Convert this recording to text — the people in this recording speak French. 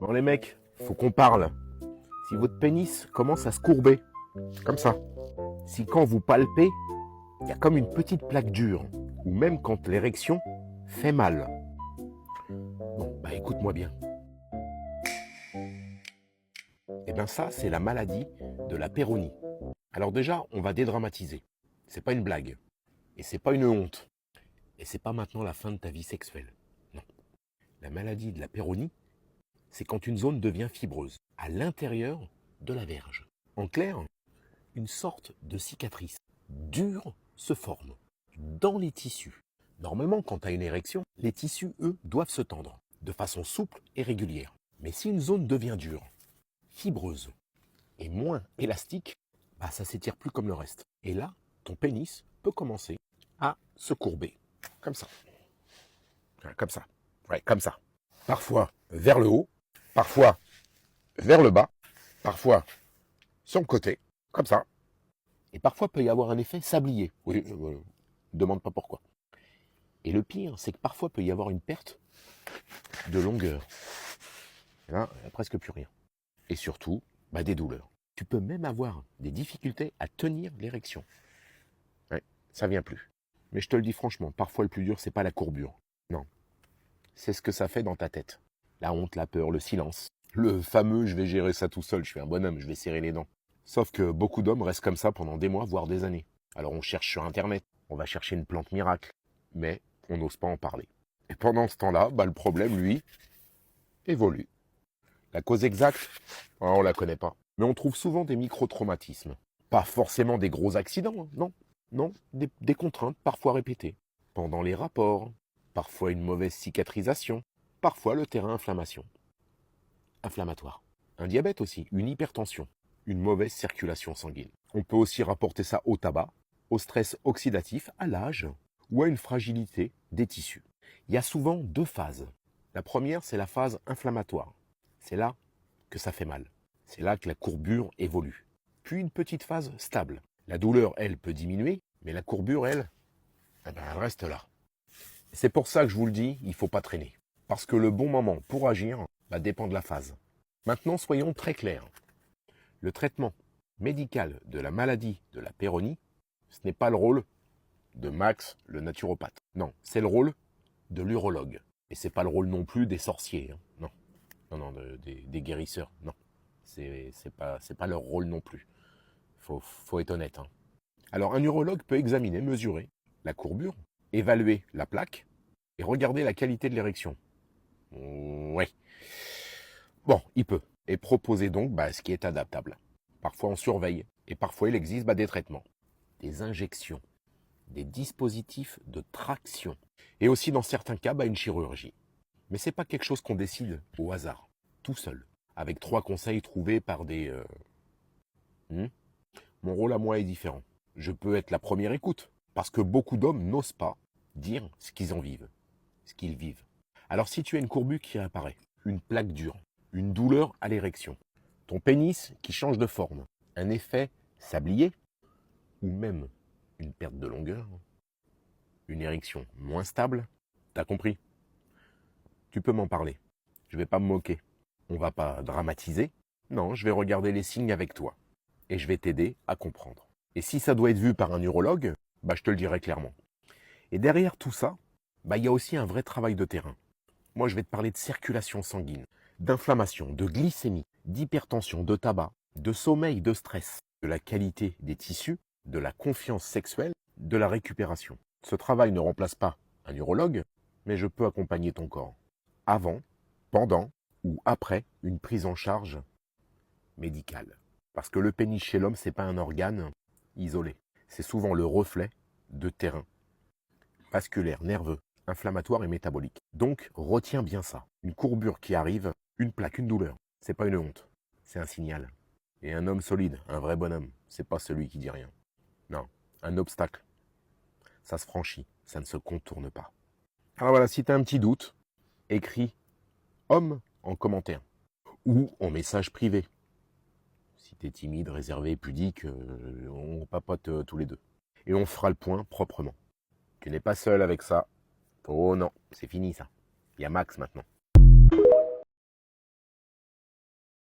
Bon les mecs, faut qu'on parle. Si votre pénis commence à se courber, comme ça, si quand vous palpez, il y a comme une petite plaque dure, ou même quand l'érection fait mal. Bon, bah écoute-moi bien. Eh bien ça, c'est la maladie de la péronie. Alors déjà, on va dédramatiser. C'est pas une blague. Et c'est pas une honte. Et c'est pas maintenant la fin de ta vie sexuelle. Non. La maladie de la péronie, c'est quand une zone devient fibreuse, à l'intérieur de la verge. En clair, une sorte de cicatrice dure se forme dans les tissus. Normalement, quand tu as une érection, les tissus, eux, doivent se tendre de façon souple et régulière. Mais si une zone devient dure, fibreuse et moins élastique, bah ça s'étire plus comme le reste. Et là, ton pénis peut commencer à se courber. Comme ça. Comme ça. Ouais, comme ça. Parfois vers le haut, parfois vers le bas, parfois sur le côté, comme ça. Et parfois peut y avoir un effet sablier. Oui, demande pas pourquoi. Et le pire, c'est que parfois peut y avoir une perte de longueur. Et là, il n'y a presque plus rien. Et surtout, bah, des douleurs. Tu peux même avoir des difficultés à tenir l'érection. Ouais, ça vient plus. Mais je te le dis franchement, parfois le plus dur, c'est pas la courbure. Non. C'est ce que ça fait dans ta tête. La honte, la peur, le silence. Le fameux « je vais gérer ça tout seul, je suis un bonhomme, je vais serrer les dents ». Sauf que beaucoup d'hommes restent comme ça pendant des mois, voire des années. Alors on cherche sur Internet, on va chercher une plante miracle. Mais on n'ose pas en parler. Et pendant ce temps-là, bah, le problème, lui, évolue. La cause exacte, on la connaît pas. Mais on trouve souvent des micro-traumatismes. Pas forcément des gros accidents, hein, non. Non, des contraintes parfois répétées. Pendant les rapports, parfois une mauvaise cicatrisation, parfois le terrain inflammatoire. Un diabète aussi, une hypertension, une mauvaise circulation sanguine. On peut aussi rapporter ça au tabac, au stress oxydatif, à l'âge ou à une fragilité des tissus. Il y a souvent deux phases. La première, c'est la phase inflammatoire. C'est là que ça fait mal. C'est là que la courbure évolue. Puis une petite phase stable. La douleur, elle, peut diminuer, mais la courbure, elle, elle reste là. C'est pour ça que je vous le dis, il ne faut pas traîner. Parce que le bon moment pour agir dépend de la phase. Maintenant, soyons très clairs. Le traitement médical de la maladie de la péronie, ce n'est pas le rôle de Max, le naturopathe. Non, c'est le rôle de l'urologue. Et c'est pas le rôle non plus des sorciers. Hein. Non, non, des guérisseurs. Non, c'est pas leur rôle non plus. Faut être honnête. Hein. Alors un urologue peut examiner, mesurer la courbure, évaluer la plaque et regarder la qualité de l'érection. Ouais. Bon, il peut. Et proposer donc ce qui est adaptable. Parfois on surveille. Et parfois il existe des traitements. Des injections. Des dispositifs de traction. Et aussi dans certains cas, une chirurgie. Mais c'est pas quelque chose qu'on décide au hasard, tout seul, avec 3 conseils trouvés par des... Mon rôle à moi est différent. Je peux être la première écoute, parce que beaucoup d'hommes n'osent pas dire ce qu'ils en vivent, ce qu'ils vivent. Alors si tu as une courbure qui apparaît, une plaque dure, une douleur à l'érection, ton pénis qui change de forme, un effet sablier, ou même une perte de longueur, une érection moins stable, t'as compris? Tu peux m'en parler. Je vais pas me moquer. On va pas dramatiser. Non, je vais regarder les signes avec toi. Et je vais t'aider à comprendre. Et si ça doit être vu par un urologue, je te le dirai clairement. Et derrière tout ça, il y a aussi un vrai travail de terrain. Moi, je vais te parler de circulation sanguine, d'inflammation, de glycémie, d'hypertension, de tabac, de sommeil, de stress, de la qualité des tissus, de la confiance sexuelle, de la récupération. Ce travail ne remplace pas un urologue, mais je peux accompagner ton corps. Avant, pendant ou après une prise en charge médicale. Parce que le pénis chez l'homme, c'est pas un organe isolé. C'est souvent le reflet de terrain vasculaire, nerveux, inflammatoire et métabolique. Donc, retiens bien ça. Une courbure qui arrive, une plaque, une douleur. C'est pas une honte, c'est un signal. Et un homme solide, un vrai bonhomme, c'est pas celui qui dit rien. Non, un obstacle. Ça se franchit, ça ne se contourne pas. Alors voilà, si tu as un petit doute, écris homme en commentaire ou en message privé. Si t'es timide, réservé, pudique, on papote tous les deux. Et on fera le point proprement. Tu n'es pas seul avec ça. Oh non, c'est fini ça. Il y a Max maintenant.